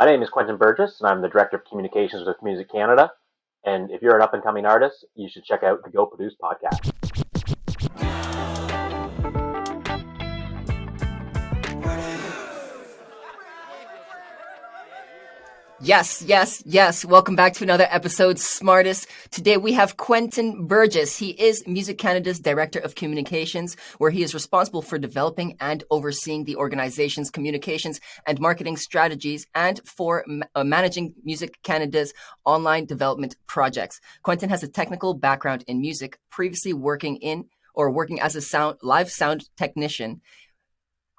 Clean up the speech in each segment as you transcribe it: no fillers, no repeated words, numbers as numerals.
My name is Quentin Burgess, and I'm the Director of Communications with Music Canada. And if you're an up-and-coming artist, you should check out the Go Produce podcast. Yes, yes, yes. Welcome back to another episode, SmArtist. Today we have Quentin Burgess. He is Music Canada's Director of Communications, where he is responsible for developing and overseeing the organization's communications and marketing strategies and for managing Music Canada's online development projects. Quentin has a technical background in music, previously working as a live sound technician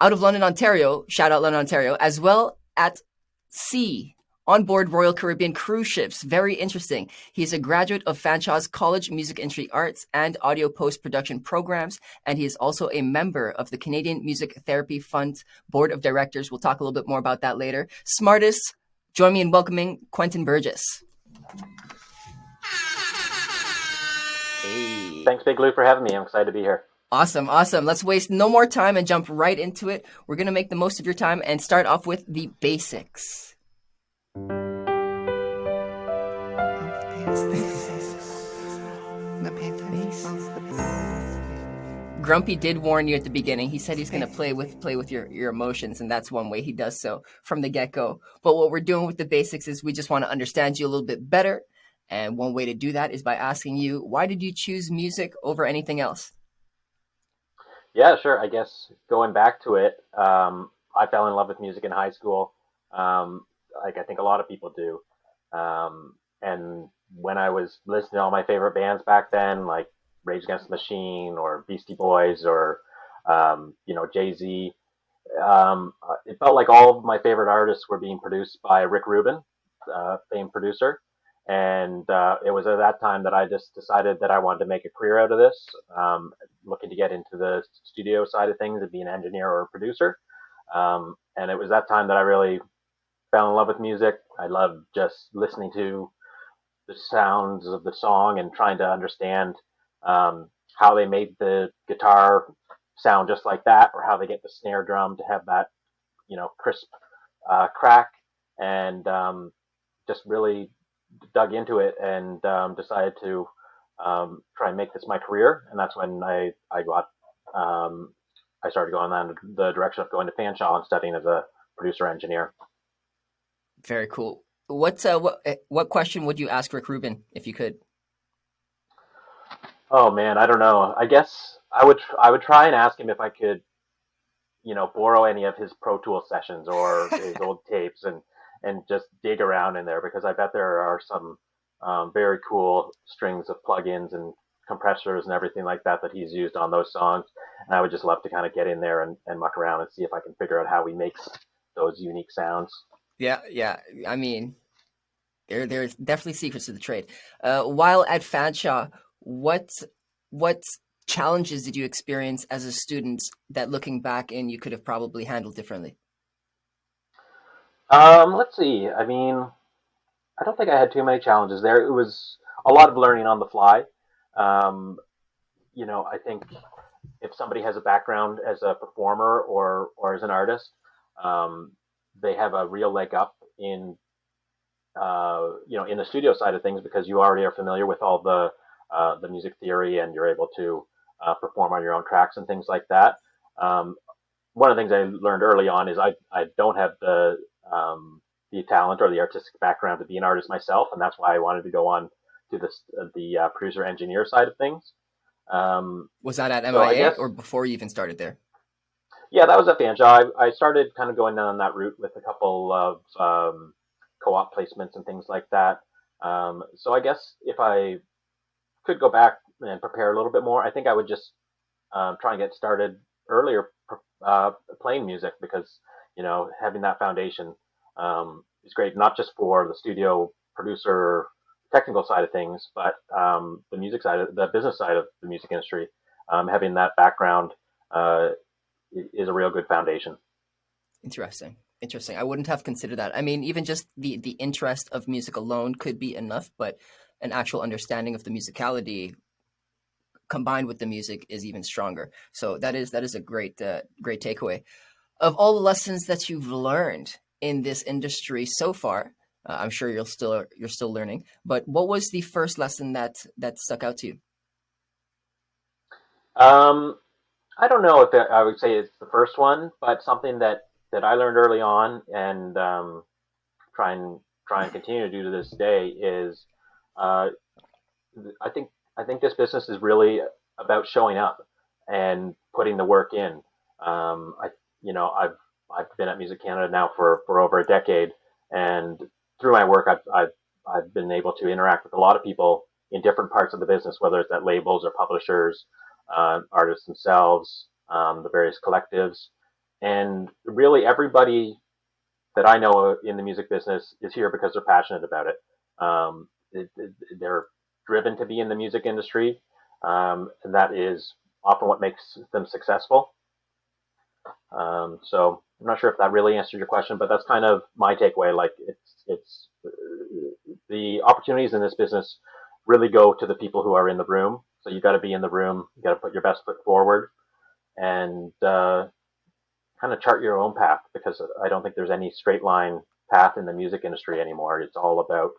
out of London, Ontario, Shoutout London, Ontario, as well at sea. On board Royal Caribbean cruise ships. Very interesting. He's a graduate of Fanshaw's College Music Industry Arts and Audio Post-Production programs, and he is also a member of the Canadian Music Therapy Fund Board of Directors. We'll talk a little bit more about that later. SmArtist, join me in welcoming Quentin Burgess. Hey. Thanks, Big Lou, for having me. I'm excited to be here. Awesome. Let's waste no more time and jump right into it. We're going to make the most of your time and start off with the basics. Grumpy did warn you at the beginning. He said he's going to play with your emotions, and that's one way he does so from the get-go. But what we're doing with the basics is we just want to understand you a little bit better, and one way to do that is by asking you, why did you choose music over anything else? Yeah, sure. I guess going back to it, I fell in love with music in high school, like I think a lot of people do. And when I was listening to all my favorite bands back then, like Rage Against the Machine or Beastie Boys or, Jay-Z, it felt like all of my favorite artists were being produced by Rick Rubin, famed producer. And it was at that time that I just decided that I wanted to make a career out of this, looking to get into the studio side of things and be an engineer or a producer. And it was that time that I really fell in love with music. I loved just listening to the sounds of the song and trying to understand how they made the guitar sound just like that, or how they get the snare drum to have that, crisp crack, and just really dug into it and decided to try and make this my career. And that's when I started going on the direction of going to Fanshawe and studying as a producer engineer. Very cool. What question would you ask Rick Rubin if you could? Oh man, I don't know. I guess I would try and ask him if I could, borrow any of his Pro Tools sessions or his old tapes and just dig around in there, because I bet there are some very cool strings of plugins and compressors and everything like that he's used on those songs. And I would just love to kind of get in there and muck around and see if I can figure out how he makes those unique sounds. Yeah. I mean, there's definitely secrets to the trade. While at Fanshawe, what challenges did you experience as a student that, looking back in, you could have probably handled differently? Let's see. I mean, I don't think I had too many challenges there. It was a lot of learning on the fly. I think if somebody has a background as a performer or as an artist, they have a real leg up in the studio side of things, because you already are familiar with all the music theory, and you're able to perform on your own tracks and things like that. One of the things I learned early on is I don't have the talent or the artistic background to be an artist myself, and that's why I wanted to go on to the producer engineer side of things. Was that at MIA or before you even started there? Yeah, that was at Fanshawe. I started kind of going down that route with a couple of co-op placements and things like that. So I guess if I could go back and prepare a little bit more, I think I would just try and get started earlier playing music, because having that foundation is great, not just for the studio producer technical side of things, but the music side, the business side of the music industry. Having that background is a real good foundation. Interesting. I wouldn't have considered that. I mean, even just the interest of music alone could be enough, but an actual understanding of the musicality combined with the music is even stronger. So that is a great takeaway. Of all the lessons that you've learned in this industry so far. I'm sure you're still learning. But what was the first lesson that stuck out to you? Um, I don't know if I would say it's the first one, but something that I learned early on, and try and try and continue to do to this day is, uh, I think I think this business is really about showing up and putting the work in. I I've been at Music Canada now for over a decade, and through my work, I've been able to interact with a lot of people in different parts of the business, whether it's at labels or publishers, artists themselves, the various collectives, and really everybody that I know in the music business is here because they're passionate about it. They're driven to be in the music industry, and that is often what makes them successful. So I'm not sure if that really answered your question, but that's kind of my takeaway. Like it's the opportunities in this business really go to the people who are in the room. So you got to be in the room. You got to put your best foot forward and kind of chart your own path, because I don't think there's any straight line path in the music industry anymore. It's all about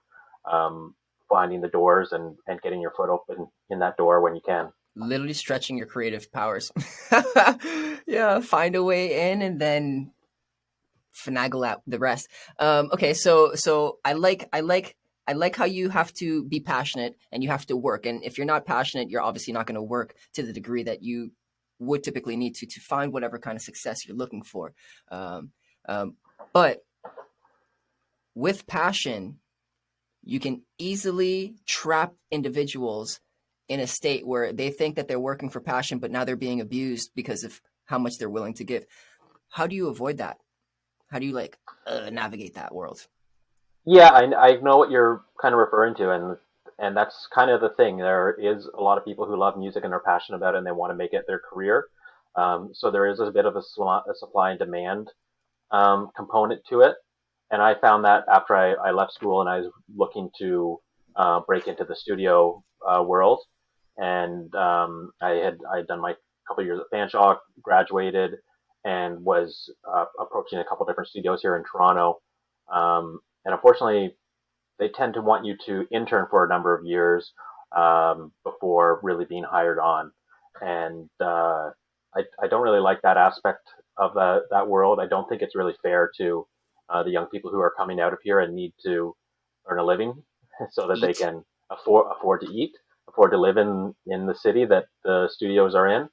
finding the doors and getting your foot open in that door when you can. Literally stretching your creative powers. Yeah, find a way in and then finagle out the rest. Okay, so I like how you have to be passionate and you have to work. And if you're not passionate, you're obviously not going to work to the degree that you would typically need to find whatever kind of success you're looking for. Um, um, but with passion, you can easily trap individuals in a state where they think that they're working for passion, but now they're being abused because of how much they're willing to give. How do you avoid that? How do you navigate that world? Yeah, I know what you're kind of referring to, and that's kind of the thing. There is a lot of people who love music and they're passionate about it and they want to make it their career. So there is a bit of a supply and demand component to it. And I found that after I left school and I was looking to break into the studio world, and I had done my couple of years at Fanshawe, graduated, and was approaching a couple different studios here in Toronto. And unfortunately, they tend to want you to intern for a number of years before really being hired on. And I don't really like that aspect of that world. I don't think it's really fair to the young people who are coming out of here and need to earn a living so that they Eat. can afford to eat, afford to live in the city that the studios are in.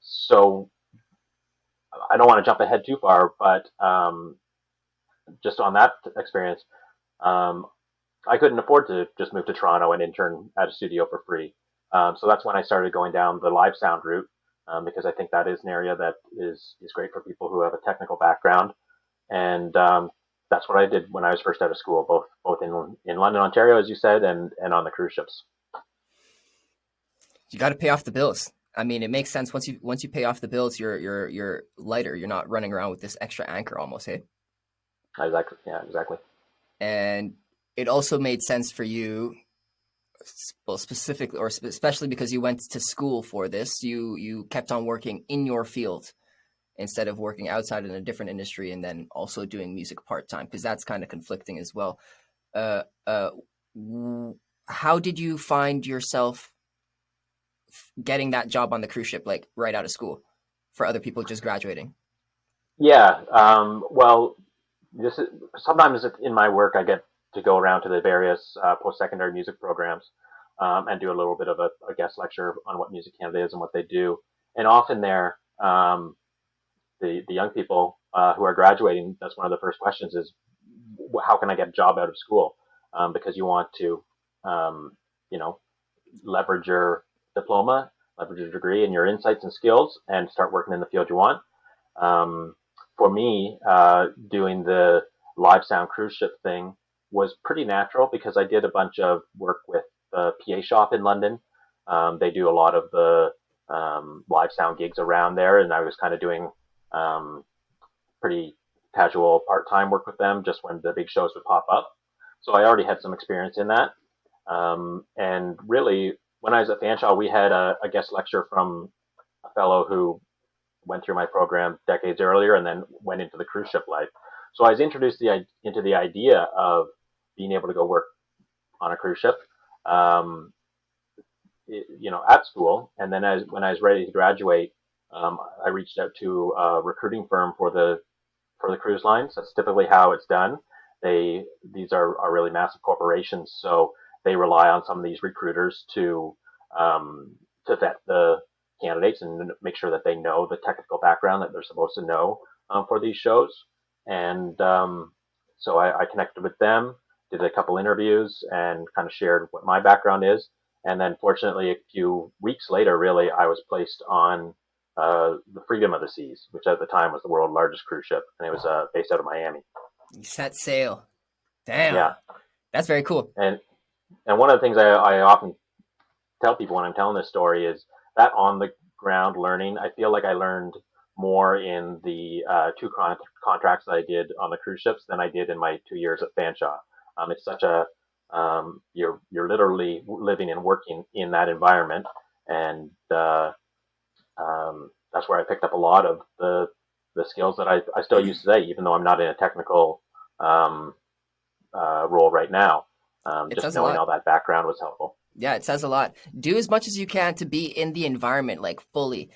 So I don't want to jump ahead too far, but just on that experience, um, I couldn't afford to just move to Toronto and intern at a studio for free. So that's when I started going down the live sound route, because I think that is an area that is great for people who have a technical background. And that's what I did when I was first out of school, both in London, Ontario, as you said, and on the cruise ships. You got to pay off the bills. I mean, it makes sense once you pay off the bills, you're lighter. You're not running around with this extra anchor almost, hey? Exactly. Yeah, exactly. And it also made sense for you, well, specifically or especially because you went to school for this. You kept on working in your field instead of working outside in a different industry and then also doing music part time, because that's kind of conflicting as well. Uh, uh, how did you find yourself getting that job on the cruise ship, like right out of school, for other people just graduating? Yeah. Well, this is sometimes in my work I get to go around to the various post-secondary music programs and do a little bit of a guest lecture on what Music Canada is and what they do. And often there, the young people who are graduating, that's one of the first questions is, how can I get a job out of school? Because you want to, um, you know, leverage your diploma, leverage your degree and your insights and skills, and start working in the field you want. Um, for me, doing the live sound cruise ship thing was pretty natural because I did a bunch of work with the PA shop in London. They do a lot of the live sound gigs around there, and I was kind of doing um, pretty casual part-time work with them just when the big shows would pop up. So I already had some experience in that. And really, when I was at Fanshawe, we had a guest lecture from a fellow who went through my program decades earlier and then went into the cruise ship life. So I was introduced into the idea of being able to go work on a cruise ship, um, at school. And then when I was ready to graduate, I reached out to a recruiting firm for the cruise lines. That's typically how it's done. These are really massive corporations, so they rely on some of these recruiters to vet the candidates and make sure that they know the technical background that they're supposed to know for these shows. And so I connected with them, did a couple interviews, and kind of shared what my background is. And then, fortunately, a few weeks later, really, I was placed on the Freedom of the Seas, which at the time was the world's largest cruise ship, and it was based out of Miami. You set sail. Damn. Yeah, That's very cool. and one of the things I often tell people when I'm telling this story is that on the ground learning, I feel like I learned more in the two contracts that I did on the cruise ships than I did in my 2 years at Fanshawe. It's such a you're literally living and working in that environment, and that's where I picked up a lot of the skills that I still use today, even though I'm not in a technical role right now. Just knowing all that background was helpful. Yeah, it says a lot. Do as much as you can to be in the environment, like fully.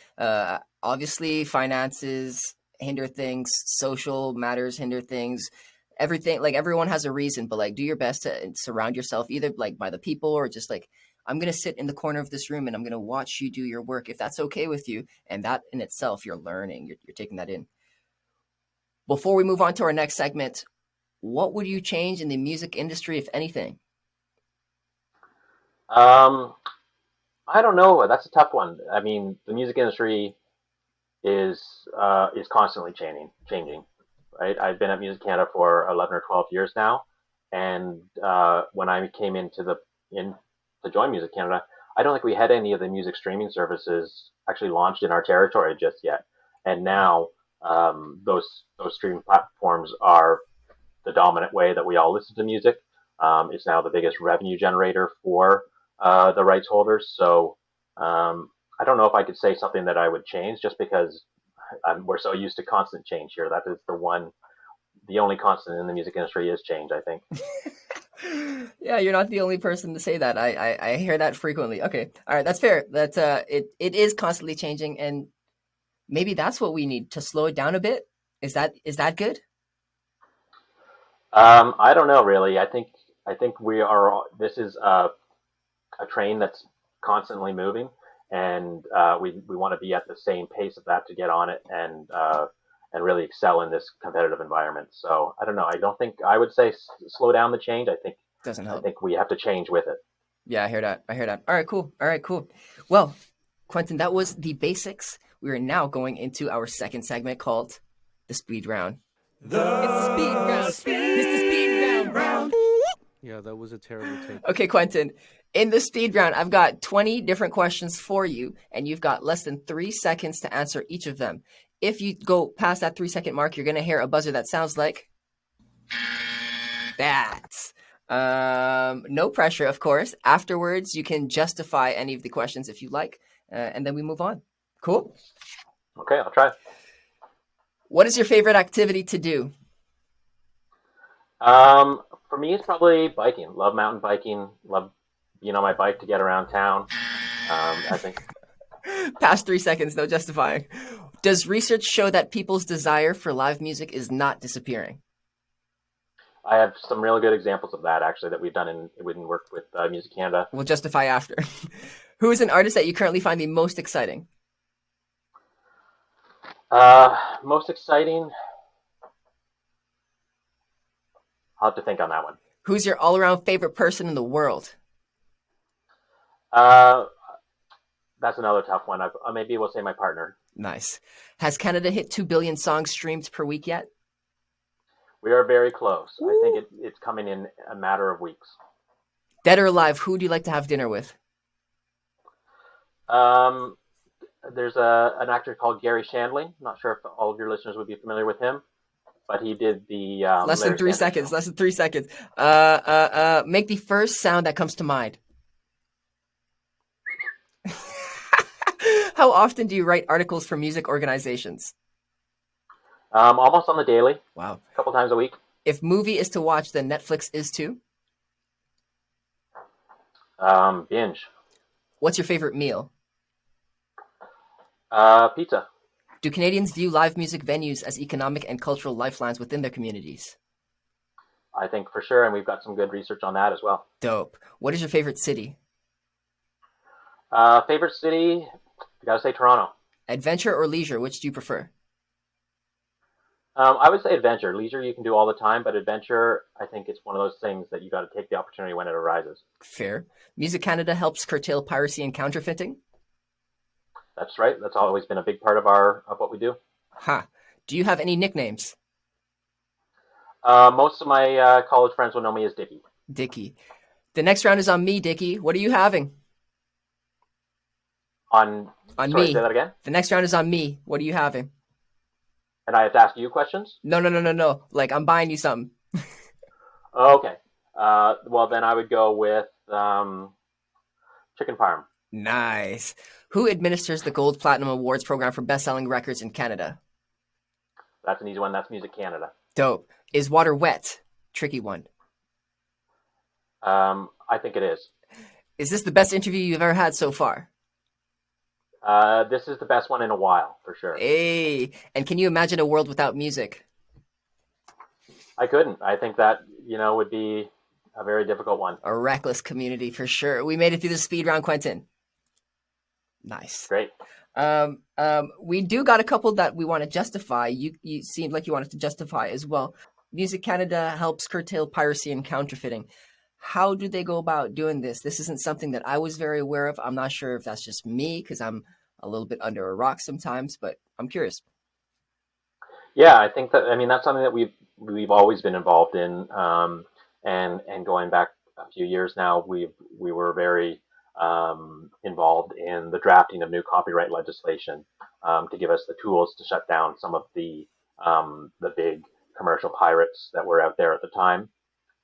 Obviously, finances hinder things, social matters hinder things, everything. Like everyone has a reason, but like do your best to surround yourself either like by the people or just like I'm gonna sit in the corner of this room and I'm gonna watch you do your work if that's okay with you. And that in itself, you're learning. You're taking that in. Before we move on to our next segment, what would you change in the music industry, if anything? Um, I don't know. That's a tough one. I mean, the music industry is constantly changing. Right? I've been at Music Canada for 11 or 12 years now, and when I came in to join Music Canada, I don't think we had any of the music streaming services actually launched in our territory just yet. And now those streaming platforms are the dominant way that we all listen to music. It's now the biggest revenue generator for the rights holders. So I don't know if I could say something that I would change, just because we're so used to constant change here. That is the only constant in the music industry is change, I think. Yeah, you're not the only person to say that. I hear that frequently. Okay, all right, that's fair. That's it is constantly changing, and maybe that's what we need to slow it down a bit. Is that good? I don't know really. I think we are. This is a train that's constantly moving, and we want to be at the same pace of that to get on it and really excel in this competitive environment. So I don't know. I don't think I would say slow down the change. Doesn't I help. think we have to change with it. Yeah, I hear that. I hear that. All right, cool. All right, cool. Well, Quentin, that was the basics. We are now going into our second segment called the speed round. It's the speed round. It's the speed round. Yeah, that was a terrible take. Okay, Quentin. In the speed round, I've got 20 different questions for you, and you've got less than 3 seconds to answer each of them. If you go past that 3 second mark, you're going to hear a buzzer that sounds like that. No pressure, of course. Afterwards, you can justify any of the questions if you like, and then we move on. Cool? Okay, I'll try. What is your favorite activity to do? For me, it's probably biking. Love mountain biking. Love being on my bike to get around town. I think. Past 3 seconds, no justifying. Does research show that people's desire for live music is not disappearing? I have some really good examples of that, actually, that we've done in work with Music Canada. We'll justify after. Who is an artist that you currently find the most exciting? Most exciting? I'll have to think on that one. Who's your all-around favorite person in the world? That's another tough one. Maybe we'll say my partner. Nice. Has Canada hit 2 billion songs streamed per week yet? We are very close. Ooh. I think it's coming in a matter of weeks. Dead or alive, who do you like to have dinner with? There's an actor called Gary Shandling. I'm not sure if all of your listeners would be familiar with him, but he did the less than 3 seconds. Show. Less than 3 seconds. Make the first sound that comes to mind. How often do you write articles for music organizations? Almost on the daily, Wow. a couple times a week. If movie is to watch, then Netflix is too. Binge. What's your favorite meal? Pizza. Do Canadians view live music venues as economic and cultural lifelines within their communities? I think for sure, and we've got some good research on that as well. Dope. What is your favorite city? Favorite city? I gotta say Toronto. Adventure or leisure? Which do you prefer? I would say adventure. Leisure you can do all the time, but adventure, I think it's one of those things that you got to take the opportunity when it arises. Fair. Music Canada helps curtail piracy and counterfeiting. That's right. That's always been a big part of what we do. Ha. Do you have any nicknames? Most of my college friends will know me as Dickie. Dickie. The next round is on me, Dickie. What are you having? On On sorry, me. say that again. The next round is on me. What are you having? And I have to ask you questions. No. Like, I'm buying you something. Okay. Well, then I would go with chicken parm. Nice. Who administers the Gold Platinum Awards program for best-selling records in Canada? That's an easy one. That's Music Canada. Dope. Is water wet? Tricky one. I think it is. Is this the best interview you've ever had so far? This is the best one in a while, for sure. Hey. And can you imagine a world without music? I couldn't. I think that, would be a very difficult one. A reckless community for sure. We made it through the speed round, Quentin. Nice. Great. We do got a couple that we want to justify. You seemed like you wanted to justify as well. Music Canada helps curtail piracy and counterfeiting. How do they go about doing this? This isn't something that I was very aware of. I'm not sure if that's just me because I'm a little bit under a rock sometimes, but I'm curious. Yeah, I think that's something that we've always been involved in, and going back a few years now, we were very involved in the drafting of new copyright legislation to give us the tools to shut down some of the big commercial pirates that were out there at the time.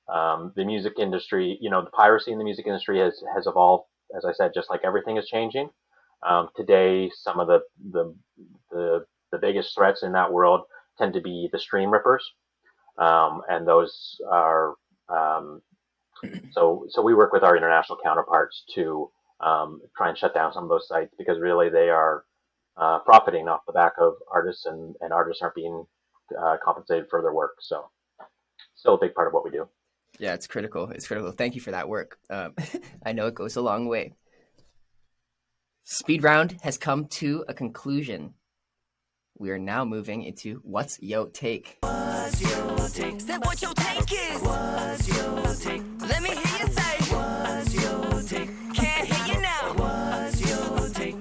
The music industry, the piracy in the music industry has evolved, as I said, just like everything is changing. Today, some of the biggest threats in that world tend to be the stream rippers, and those are so we work with our international counterparts to try and shut down some of those sites because really they are profiting off the back of artists, and artists aren't being compensated for their work. So, still a big part of what we do. Yeah, it's critical. It's critical. Thank you for that work. I know it goes a long way. Speed round has come to a conclusion. We are now moving into What's Yo Take? What's your take? Say what your take is. What's your take? Let me hear you say. What's your take? Can't hear you now. What's your take?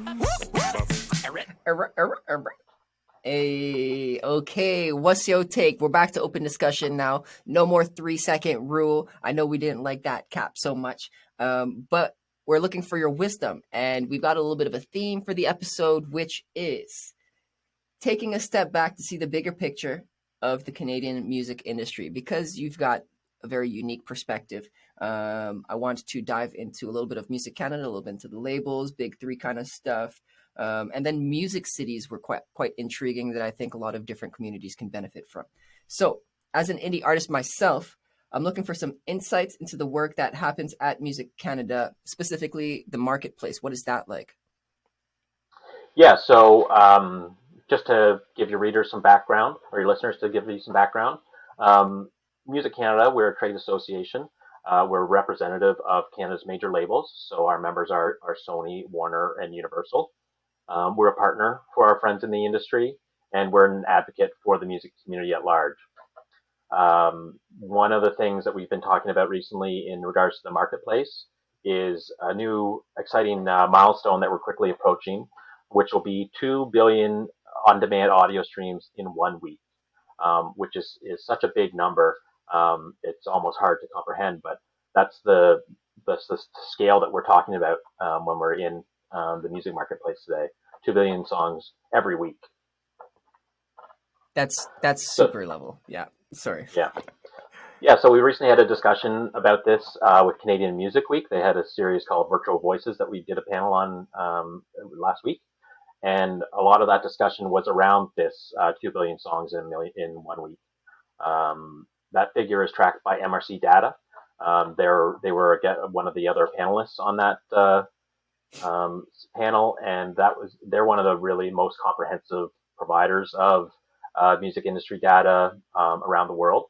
Hey, okay, what's your take? We're back to open discussion now. No more 3-second rule. I know we didn't like that cap so much, but we're looking for your wisdom, and we've got a little bit of a theme for the episode, which is taking a step back to see the bigger picture of the Canadian music industry, because you've got a very unique perspective. I want to dive into a little bit of Music Canada, a little bit into the labels, big three kind of stuff. And then music cities were quite intriguing that I think a lot of different communities can benefit from. So as an indie artist myself, I'm looking for some insights into the work that happens at Music Canada, specifically the marketplace. What is that like? Yeah, so just to give your readers some background, or your listeners to give you some background, Music Canada, we're a trade association. We're representative of Canada's major labels. So our members are Sony, Warner, and Universal. We're a partner for our friends in the industry, and we're an advocate for the music community at large. One of the things that we've been talking about recently in regards to the marketplace is a new exciting milestone that we're quickly approaching, which will be 2 billion on-demand audio streams in 1 week, which is such a big number. It's almost hard to comprehend, but that's the scale that we're talking about when we're in the music marketplace today. 2 billion songs every week. That's super level. Yeah. Sorry. Yeah. So we recently had a discussion about this with Canadian Music Week. They had a series called Virtual Voices that we did a panel on last week, and a lot of that discussion was around this 2 billion songs in 1 week. That figure is tracked by MRC data. They were one of the other panelists on that panel, and they're one of the really most comprehensive providers of music industry data around the world.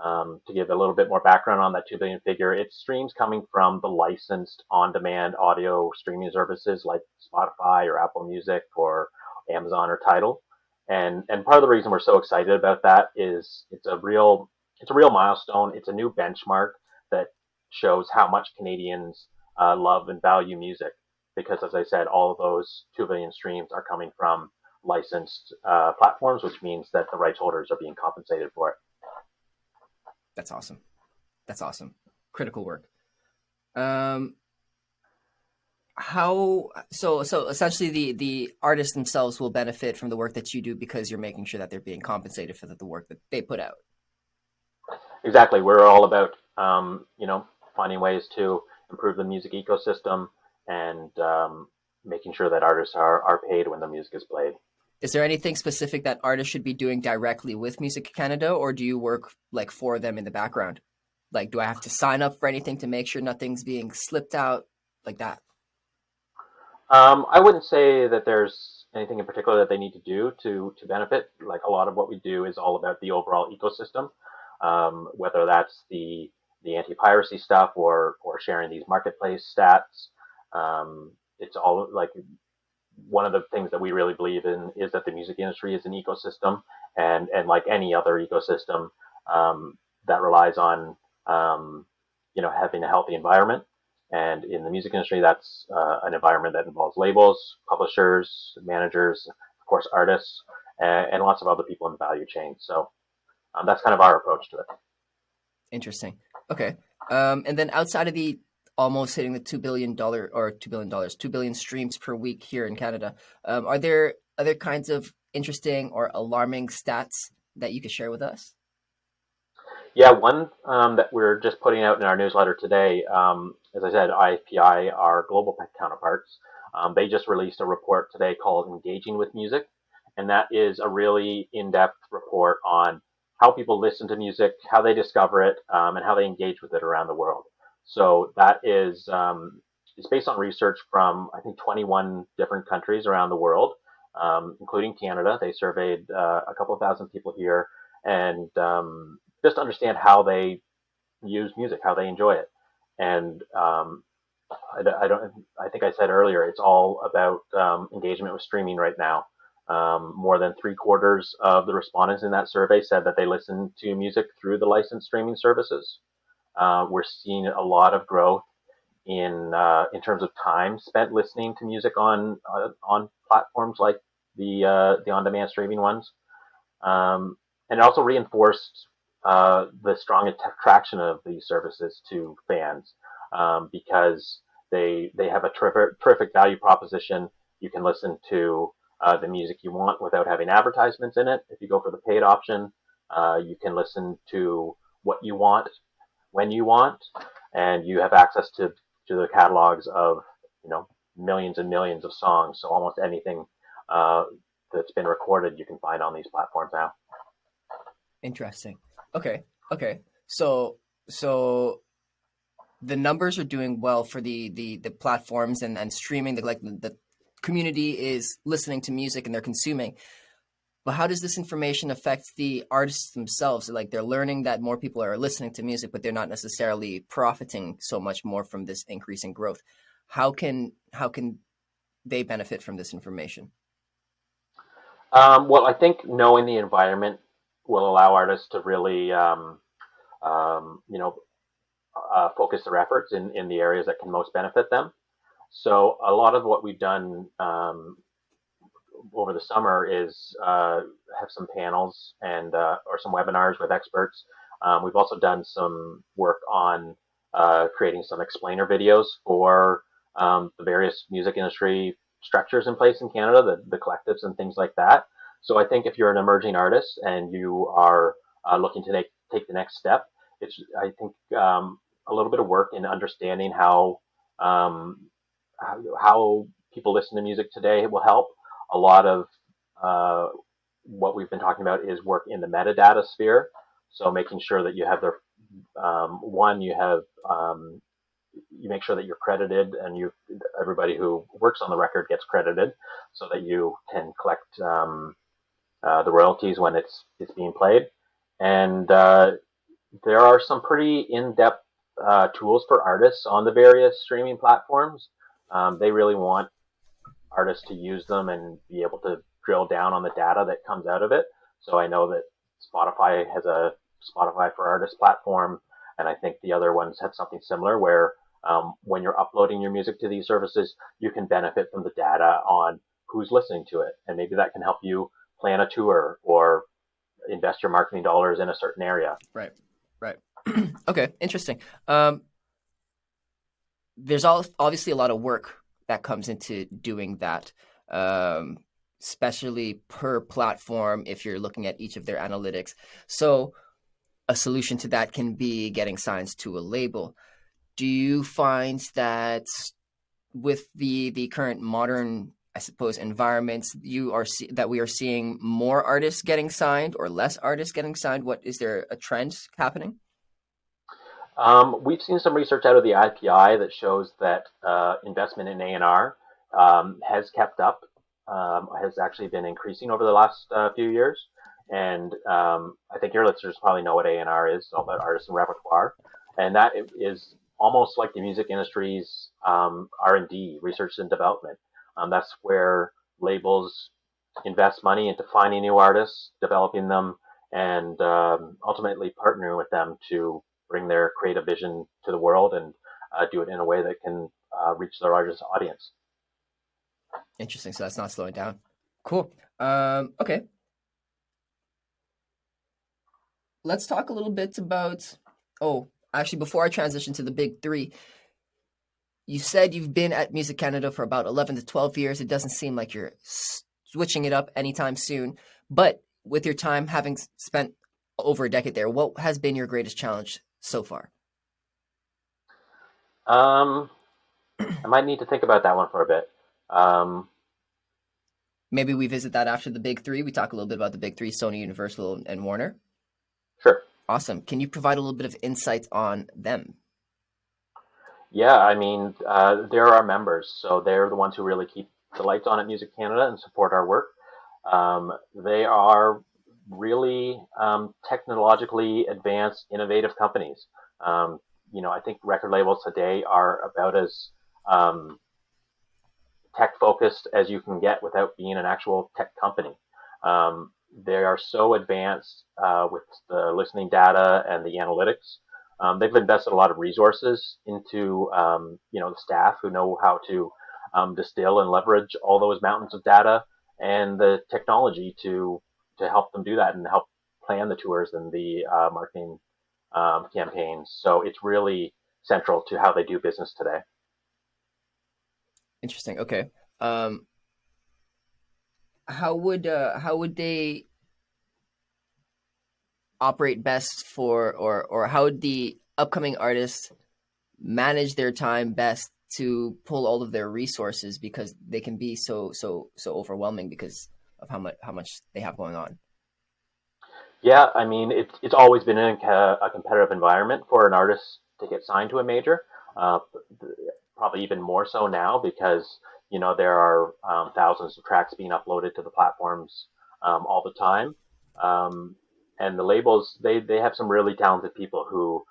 To give a little bit more background on that 2 billion figure, it's streams coming from the licensed on-demand audio streaming services like Spotify or Apple Music or Amazon or Tidal. And part of the reason we're so excited about that is it's a real milestone. It's a new benchmark that shows how much Canadians love and value music. Because, as I said, all of those 2 billion streams are coming from licensed platforms, which means that the rights holders are being compensated for it. That's awesome. That's awesome. Critical work. So essentially the artists themselves will benefit from the work that you do because you're making sure that they're being compensated for the work that they put out. Exactly. We're all about finding ways to improve the music ecosystem and making sure that artists are paid when the music is played. Is there anything specific that artists should be doing directly with Music Canada, or do you work like for them in the background? Like, do I have to sign up for anything to make sure nothing's being slipped out like that? I wouldn't say that there's anything in particular that they need to do to benefit. Like, a lot of what we do is all about the overall ecosystem, whether that's the anti-piracy stuff or sharing these marketplace stats. It's all like, one of the things that we really believe in is that the music industry is an ecosystem, and like any other ecosystem, that relies on having a healthy environment. And in the music industry, that's an environment that involves labels, publishers, managers, of course, artists, and lots of other people in the value chain. So that's kind of our approach to it. Interesting. Okay. And then outside of the almost hitting the $2 billion streams per week here in Canada, are there other kinds of interesting or alarming stats that you could share with us? Yeah, one that we're just putting out in our newsletter today, as I said, IFPI, our global counterparts, they just released a report today called Engaging with Music, and that is a really in-depth report on how people listen to music, how they discover it, and how they engage with it around the world. So that is it's based on research from, I think, 21 different countries around the world, including Canada. They surveyed a couple of thousand people here, and just understand how they use music, how they enjoy it. And I think I said earlier, it's all about engagement with streaming right now. More than 3/4 of the respondents in that survey said that they listen to music through the licensed streaming services. We're seeing a lot of growth in terms of time spent listening to music on platforms like the on-demand streaming ones, and it also reinforced the strong attraction of these services to fans, because they have a terrific value proposition. You can listen to the music you want without having advertisements in it. If you go for the paid option, you can listen to what you want when you want, and you have access to the catalogs of millions and millions of songs. So almost anything that's been recorded you can find on these platforms now. Interesting. Okay. So the numbers are doing well for the platforms and streaming. The community is listening to music and they're consuming. But how does this information affect the artists themselves? Like, they're learning that more people are listening to music, but they're not necessarily profiting so much more from this increase in growth. How can they benefit from this information? Well, I think knowing the environment will allow artists to really, focus their efforts in the areas that can most benefit them. So a lot of what we've done over the summer is have some panels and or some webinars with experts. We've also done some work on creating some explainer videos for the various music industry structures in place in Canada, the collectives and things like that. So I think if you're an emerging artist and you are looking to take the next step, it's, I think, a little bit of work in understanding how people listen to music today will help. A lot of what we've been talking about is work in the metadata sphere. So making sure that you have their you make sure that you're credited, and everybody who works on the record gets credited, so that you can collect the royalties when it's being played. And there are some pretty in-depth tools for artists on the various streaming platforms. They really want artists to use them and be able to drill down on the data that comes out of it. So I know that Spotify has a Spotify for Artists platform, and I think the other ones have something similar where when you're uploading your music to these services, you can benefit from the data on who's listening to it. And maybe that can help you plan a tour or invest your marketing dollars in a certain area. Right. Okay, interesting. There's obviously a lot of work that comes into doing that, especially per platform if you're looking at each of their analytics. So a solution to that can be getting signed to a label. Do you find that with the current modern, I suppose, environments, that we are seeing more artists getting signed or less artists getting signed? What is there a trend happening? We've seen some research out of the IPI that shows that investment in A&R has kept up, has actually been increasing over the last few years. And I think your listeners probably know what A&R is, all about artists and repertoire. And that is almost like the music industry's R&D, research and development. That's where labels invest money into finding new artists, developing them, and ultimately partnering with them to bring their creative vision to the world and do it in a way that can reach their largest audience. Interesting. So that's not slowing down. Cool. Okay. Let's talk a little bit about, actually, before I transition to the big three, you said you've been at Music Canada for about 11 to 12 years. It doesn't seem like you're switching it up anytime soon. But with your time having spent over a decade there, what has been your greatest challenge so far? I might need to think about that one for a bit. Maybe we visit that after the big three. We talk a little bit about the big three, Sony, Universal, and Warner. Sure. Awesome. Can you provide a little bit of insight on them? Yeah, I mean, they're our members, so they're the ones who really keep the lights on at Music Canada and support our work. They are really technologically advanced, innovative companies. I think record labels today are about as tech-focused as you can get without being an actual tech company. They are so advanced with the listening data and the analytics. They've invested a lot of resources into, the staff who know how to distill and leverage all those mountains of data and the technology to help them do that and help plan the tours and the marketing campaigns. So it's really central to how they do business today. Interesting. Okay. How would they operate best or how would the upcoming artists manage their time best to pull all of their resources, because they can be so overwhelming because of how much they have going on? Yeah, I mean, it's always been a competitive environment for an artist to get signed to a major. Probably even more so now because there are thousands of tracks being uploaded to the platforms all the time, and the labels they have some really talented people who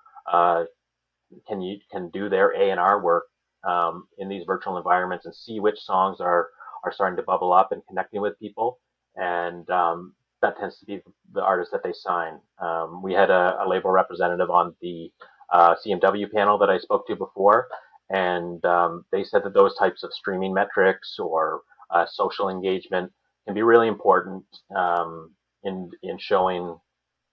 can do their A&R work in these virtual environments and see which songs are starting to bubble up and connecting with people, and that tends to be the artist that they sign. We had a label representative on the CMW panel that I spoke to before, and they said that those types of streaming metrics or social engagement can be really important in showing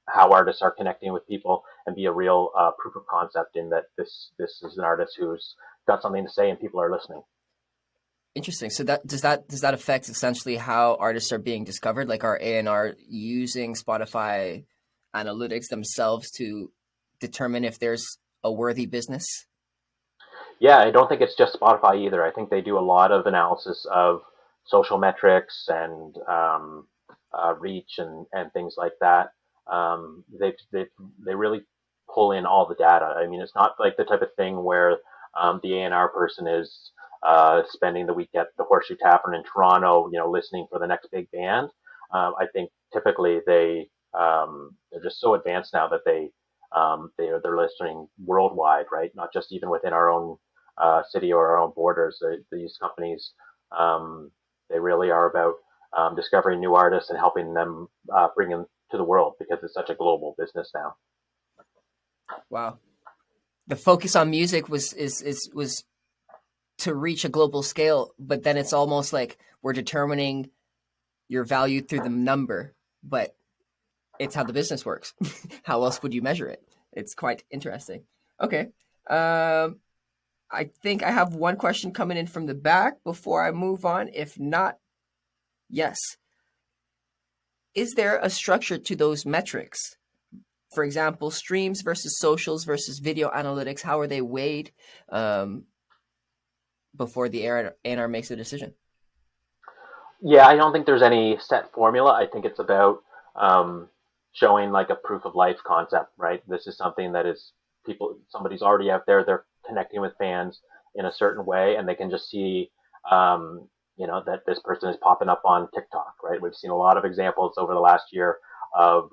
how artists are connecting with people and be a real proof of concept in that this is an artist who's got something to say and people are listening. Interesting. So does that affect essentially how artists are being discovered? Like, are A&R using Spotify analytics themselves to determine if there's a worthy business? Yeah, I don't think it's just Spotify either. I think they do a lot of analysis of social metrics and reach and things like that. They really pull in all the data. I mean, it's not like the type of thing where the A&R person is spending the week at the Horseshoe Tavern in Toronto, listening for the next big band. I think typically they're just so advanced now that they're listening worldwide, right? Not just even within our own city or our own borders. These companies, they really are about discovering new artists and helping them bring them to the world because it's such a global business now. Wow. The focus on music was to reach a global scale, but then it's almost like we're determining your value through the number, but it's how the business works. How else would you measure it? It's quite interesting. Okay. I think I have one question coming in from the back before I move on. If not, yes. Is there a structure to those metrics? For example, streams versus socials versus video analytics, how are they weighed before the A&R makes a decision? Yeah, I don't think there's any set formula. I think it's about showing like a proof of life concept, right? This is something that is somebody's already out there. They're connecting with fans in a certain way, and they can just see, that this person is popping up on TikTok, right? We've seen a lot of examples over the last year of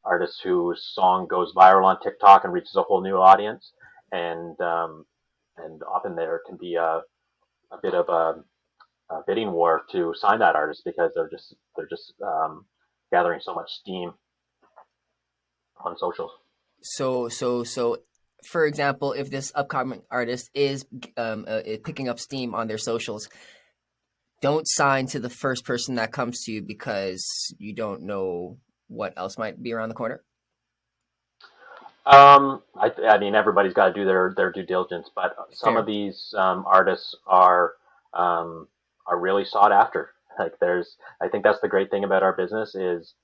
artists whose song goes viral on TikTok and reaches a whole new audience, and often there can be a bit of a bidding war to sign that artist because they're just gathering so much steam on socials. So, for example, if this upcoming artist is picking up steam on their socials, don't sign to the first person that comes to you because you don't know what else might be around the corner. I mean, everybody's got to do their due diligence, but some Fair. of these artists are really sought after. Like I think that's the great thing about our business is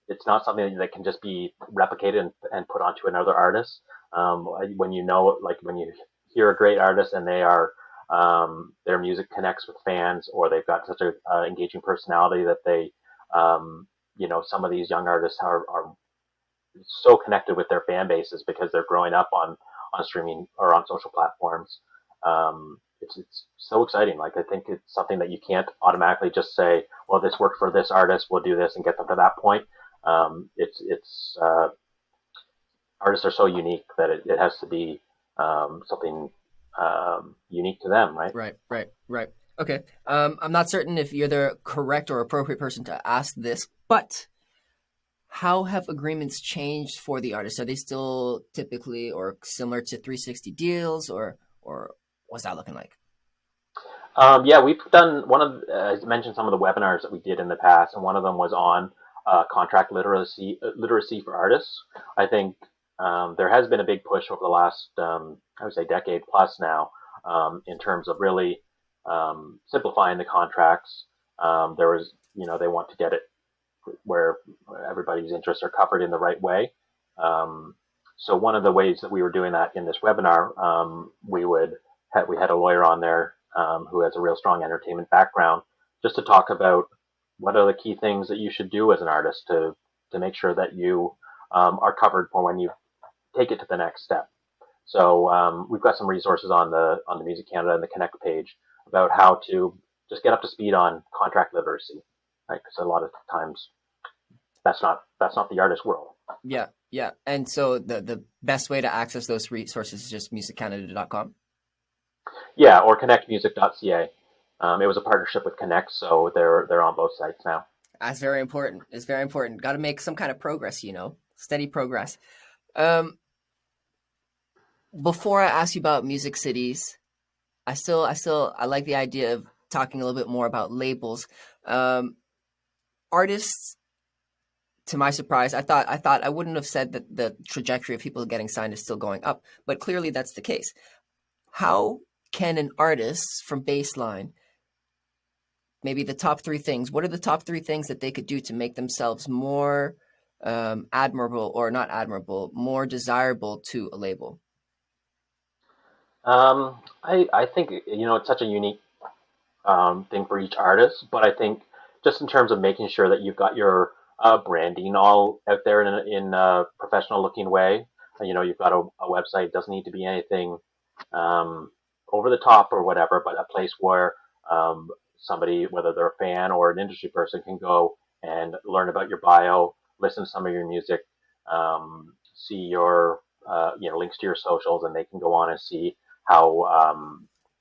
it's not something that can just be replicated and put onto another artist. When when you hear a great artist and their music connects with fans, or they've got such a engaging personality that some of these young artists are so connected with their fan bases because they're growing up on streaming or on social platforms. It's so exciting. Like, I think it's something that you can't automatically just say, well, this worked for this artist, we'll do this and get them to that point. It's artists are so unique that it has to be something unique to them, right? Right. Okay. I'm not certain if you're the correct or appropriate person to ask this, but how have agreements changed for the artists? Are they still typically or similar to 360 deals, or what's that looking like? Yeah, we've done I mentioned some of the webinars that we did in the past, and one of them was on contract literacy for artists. I think there has been a big push over the last, I would say, decade plus now, in terms of really simplifying the contracts. They want to get it where everybody's interests are covered in the right way. So one of the ways that we were doing that in this webinar, we had a lawyer on there who has a real strong entertainment background, just to talk about what are the key things that you should do as an artist to make sure that you are covered for when you take it to the next step. So we've got some resources on the Music Canada and the Connect page about how to just get up to speed on contract literacy, right? Because a lot of times that's not the artist world. Yeah. And so the best way to access those resources is just musiccanada.com. Yeah, or connectmusic.ca. It was a partnership with Connect, so they're on both sites now. That's very important. It's very important. Got to make some kind of progress, steady progress. Before I ask you about music cities, I like the idea of talking a little bit more about labels. Artists, to my surprise, I thought I wouldn't have said that the trajectory of people getting signed is still going up, but clearly that's the case. How can an artist from Baseline, maybe the top three things, what are the top three things that they could do to make themselves more admirable, or not admirable, more desirable to a label? I think it's such a unique thing for each artist, but I think just in terms of making sure that you've got your branding all out there in a professional looking way. You've got a website. It doesn't need to be anything over the top or whatever, but a place where somebody, whether they're a fan or an industry person, can go and learn about your bio, listen to some of your music, see your links to your socials, and they can go on and see how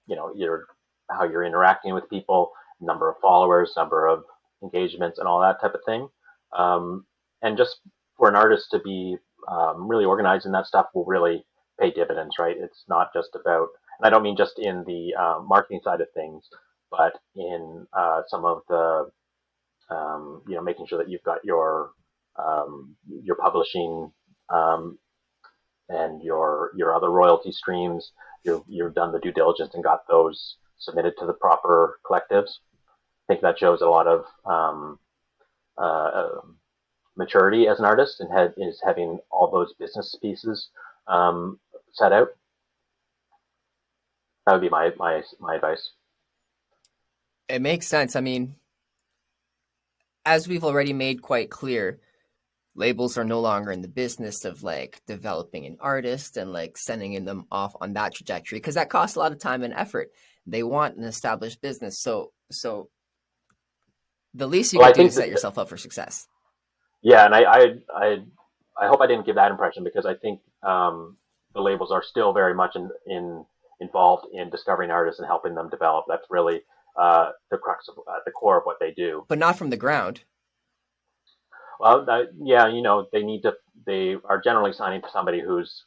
you're how you're interacting with people, number of followers, number of engagements, and all that type of thing. And just for an artist to be really organized in that stuff will really pay dividends, right? It's not just about, and I don't mean just in the marketing side of things, but in some of the, making sure that you've got your publishing and your other royalty streams. You've done the due diligence and got those submitted to the proper collectives. I think that shows a lot of maturity as an artist and is having all those business pieces set out. That would be my advice. It makes sense. I mean, as we've already made quite clear, labels are no longer in the business of like developing an artist and like sending them off on that trajectory, because that costs a lot of time and effort. They want an established business. So the least you can do is set yourself up for success. Yeah, and I hope I didn't give that impression, because I think the labels are still very much involved in discovering artists and helping them develop. That's really the crux of the core of what they do. But not from the ground. Well, they are generally signing to somebody who's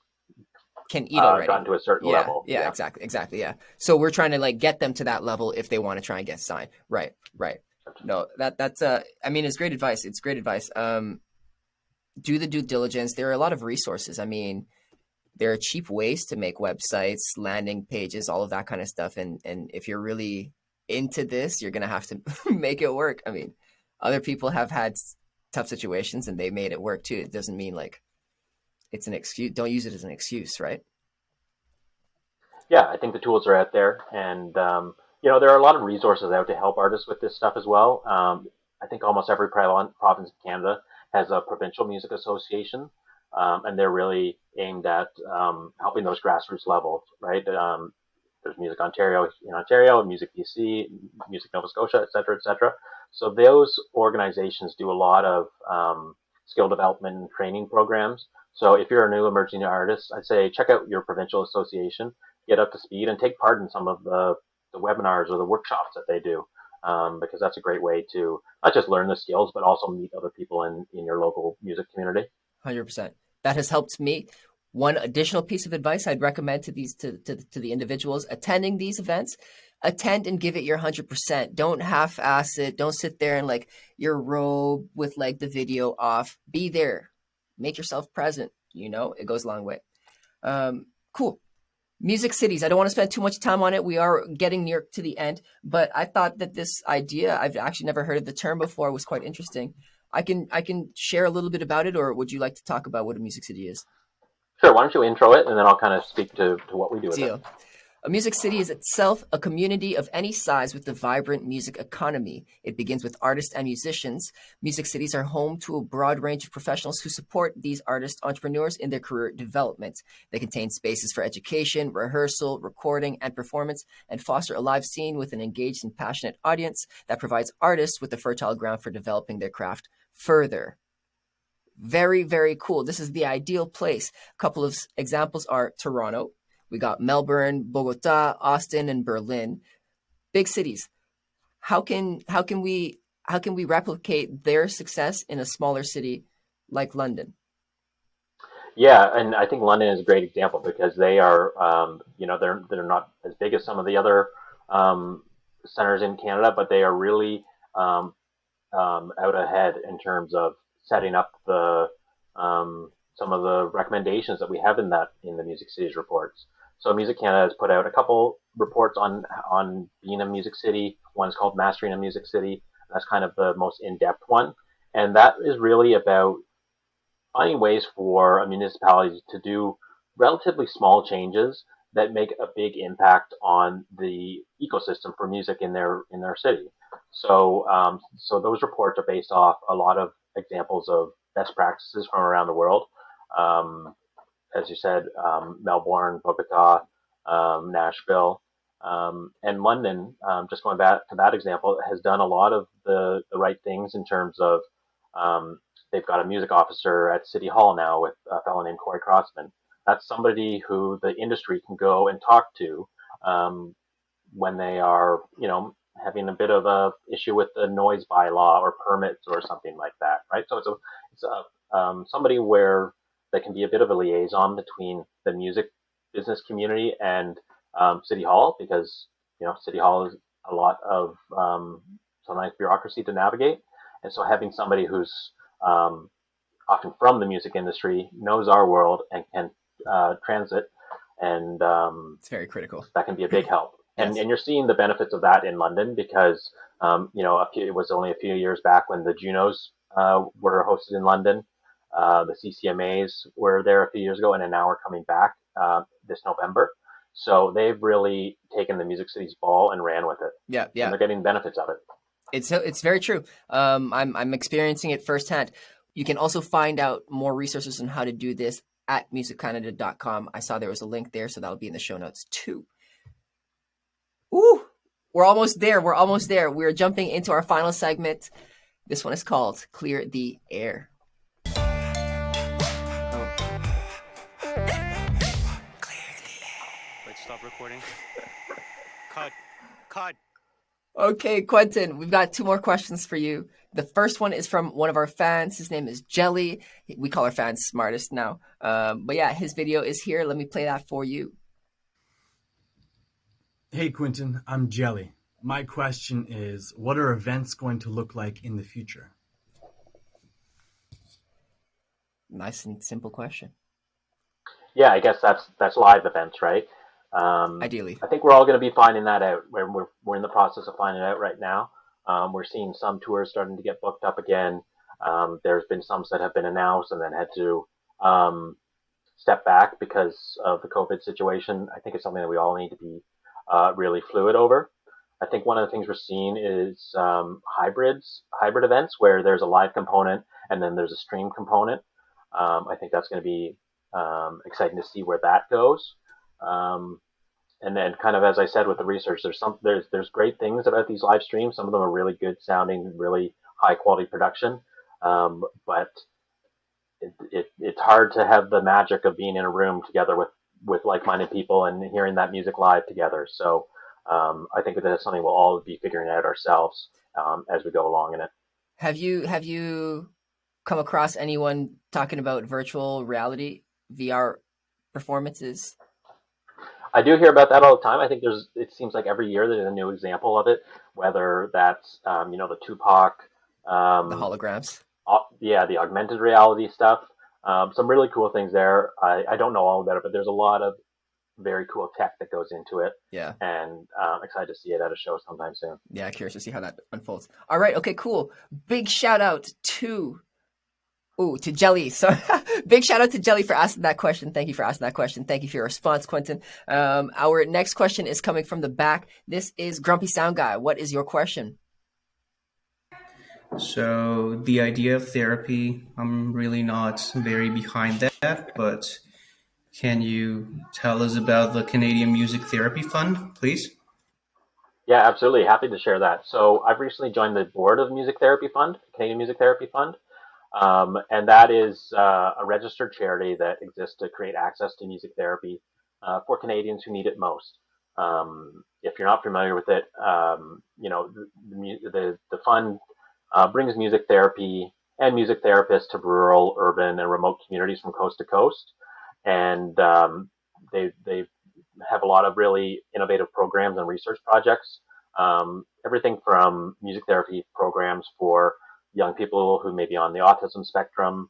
can eat already. Gotten to a certain level. Yeah, exactly. Yeah. So we're trying to like get them to that level if they want to try and get signed. Right. No, that's I mean, it's great advice. It's great advice. Do the due diligence. There are a lot of resources. I mean, there are cheap ways to make websites, landing pages, all of that kind of stuff. And if you're really into this, you're going to have to make it work. I mean, other people have had tough situations and they made it work too. It doesn't mean like it's an excuse. Don't use it as an excuse, right? Yeah, I think the tools are out there, and there are a lot of resources out to help artists with this stuff as well. I think almost every province in Canada has a provincial music association, and they're really aimed at helping those grassroots levels, right? There's Music Ontario in Ontario, Music BC, Music Nova Scotia, et cetera, et cetera. So those organizations do a lot of skill development and training programs. So if you're a new emerging artist, I'd say check out your provincial association, get up to speed, and take part in some of the webinars or the workshops that they do, because that's a great way to not just learn the skills, but also meet other people in your local music community. 100%. That has helped me. One additional piece of advice I'd recommend to the individuals attending these events: attend and give it your 100%. Don't half-ass it. Don't sit there in like your robe with like the video off. Be there. Make yourself present. It goes a long way. Cool. Music cities. I don't want to spend too much time on it. We are getting near to the end, but I thought that this idea, I've actually never heard of the term before, was quite interesting. I can share a little bit about it, or would you like to talk about what a music city is? Sure. Why don't you intro it, and then I'll kind of speak to what we do with it. A music city is itself a community of any size with a vibrant music economy. It begins with artists and musicians. Music cities are home to a broad range of professionals who support these artist entrepreneurs in their career development. They contain spaces for education, rehearsal, recording, and performance, and foster a live scene with an engaged and passionate audience that provides artists with a fertile ground for developing their craft further. Very, very cool. This is the ideal place. A couple of examples are Toronto. We got Melbourne, Bogota, Austin, and Berlin. Big cities. How can we replicate their success in a smaller city like London? Yeah, and I think London is a great example because they are, they're not as big as some of the other centers in Canada, but they are really out ahead in terms of setting up some of the recommendations that we have in the Music Cities reports. So Music Canada has put out a couple reports on being a music city. One's called Mastering a Music City. That's kind of the most in-depth one. And that is really about finding ways for municipalities to do relatively small changes that make a big impact on the ecosystem for music in their city. So those reports are based off a lot of examples of best practices from around the world. Um, as you said, Melbourne, Bogota, Nashville, and London. Just going back to that example, has done a lot of the right things in terms of they've got a music officer at City Hall now with a fellow named Corey Crossman. That's somebody who the industry can go and talk to um, when they are, having a bit of a issue with the noise bylaw or permits or something like that, right? So it's somebody where they can be a bit of a liaison between the music business community and City Hall, because City Hall is a lot of sometimes bureaucracy to navigate, and so having somebody who's um, often from the music industry, knows our world, and can transit, and It's very critical. that can be a big help. And Yes. you're seeing the benefits of that in London because it was only a few years back when the Junos were hosted in London. The CCMAs were there a few years ago, and now we're coming back this November. So they've really taken the Music City's ball and ran with it, Yeah, and yeah. they're getting benefits of it. It's very true. I'm experiencing it firsthand. You can also find out more resources on how to do this at musiccanada.com. I saw there was a link there, so that'll be in the show notes too. Ooh, we're almost there. We're almost there. We're jumping into our final segment. This one is called Clear the Air. Wait, stop recording. Cut. Cut. Okay, Quentin, we've got two more questions for you. The first one is from one of our fans. His name is Jelly. We call our fans SmArtist now. But yeah, his video is here. Let me play that for you. Hey Quentin, I'm Jelly. My question is, what are events going to look like in the future? Nice and simple question. Yeah, I guess that's live events, right? Ideally. I think we're all going to be finding that out. We're in the process of finding it out right now. We're seeing some tours starting to get booked up again. There's been some that have been announced and then had to step back because of the COVID situation. I think it's something that we all need to be really fluid over. I think one of the things we're seeing is hybrid events where there's a live component and then there's a stream component. I think that's going to be exciting to see where that goes. And then, kind of as I said with the research, there's great things about these live streams. Some of them are really good sounding, really high quality production, but it's hard to have the magic of being in a room together with like-minded people and hearing that music live together. So I think that's something we'll all be figuring out ourselves as we go along in it. Have you come across anyone talking about virtual reality VR performances? I do hear about that all the time. I think it seems like every year there's a new example of it, whether that's, the Tupac, The holograms? the augmented reality stuff. Some really cool things there. I don't know all about it, but there's a lot of very cool tech that goes into it. Yeah. And excited to see it at a show sometime soon. Yeah, curious to see how that unfolds. All right, okay, cool. Big shout out to Jelly. So big shout out to Jelly for asking that question. Thank you for asking that question. Thank you for your response, Quentin. Our next question is coming from the back. This is Grumpy Sound Guy. What is your question? So the idea of therapy, I'm really not very behind that, but can you tell us about the Canadian Music Therapy Fund, please? Yeah, absolutely. Happy to share that. So I've recently joined the board of Music Therapy Fund, Canadian Music Therapy Fund. And that is a registered charity that exists to create access to music therapy for Canadians who need it most. If you're not familiar with it, the fund brings music therapy and music therapists to rural, urban, and remote communities from coast to coast. And they have a lot of really innovative programs and research projects. Everything from music therapy programs for young people who may be on the autism spectrum,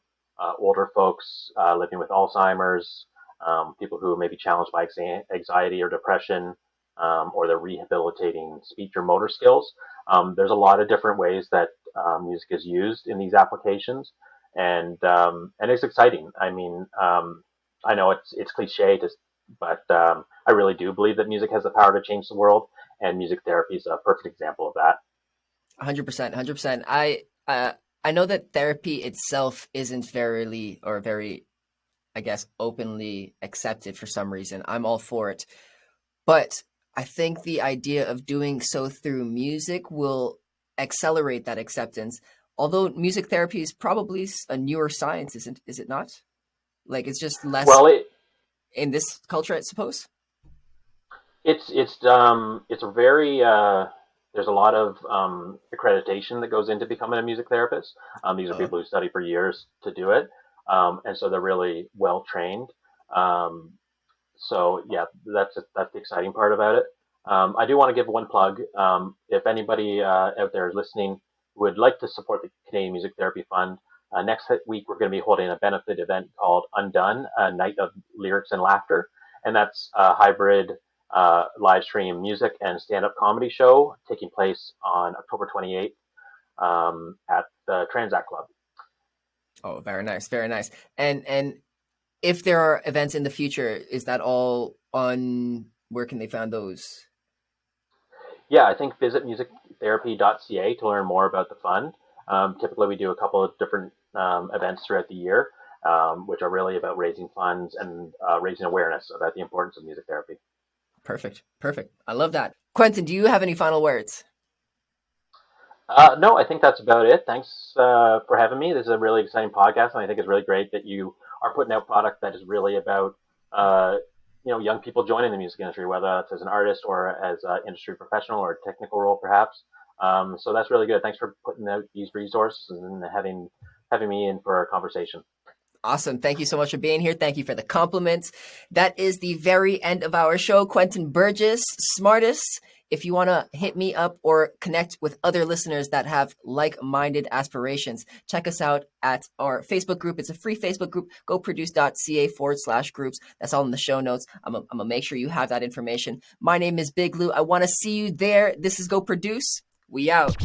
older folks living with Alzheimer's, people who may be challenged by anxiety or depression, or they're rehabilitating speech or motor skills. There's a lot of different ways that music is used in these applications, and it's exciting. I mean, I know it's cliche to But I really do believe that music has the power to change the world, and music therapy is a perfect example of that. 100%, 100%. I know that therapy itself isn't very, I guess, openly accepted for some reason. I'm all for it. But I think the idea of doing so through music will accelerate that acceptance. Although music therapy is probably a newer science, is it not? Like it's just less Well, in this culture, I suppose. it's a very there's a lot of accreditation that goes into becoming a music therapist. These are Uh, people who study for years to do it, and so they're really well trained. Um, so yeah, that's the exciting part about it. I do want to give one plug. If anybody out there is listening would like to support the Canadian Music Therapy Fund, next week we're going to be holding a benefit event called Undone, a night of lyrics and laughter, and that's a hybrid live stream music and stand-up comedy show taking place on October 28th at the Transact Club. oh, very nice, very nice. And if there are events in the future, is that all on where can they find those? Yeah, I think visit musictherapy.ca to learn more about the fund. Typically, we do a couple of different events throughout the year, which are really about raising funds and raising awareness about the importance of music therapy. Perfect, perfect. I love that. Quentin, do you have any final words? No, I think that's about it. Thanks for having me. This is a really exciting podcast, and I think it's really great that you are putting out product that is really about uh, young people joining the music industry, whether that's as an artist or as an industry professional or a technical role, perhaps. So that's really good. Thanks for putting out these resources and having me in for a conversation. Awesome. Thank you so much for being here. Thank you for the compliments. That is the very end of our show. Quentin Burgess, SmArtist. If you want to hit me up or connect with other listeners that have like-minded aspirations, check us out at our Facebook group. It's a free Facebook group, goproduce.ca/groups. That's all in the show notes. I'm going to make sure you have that information. My name is Big Lou. I want to see you there. This is Go Produce. We out.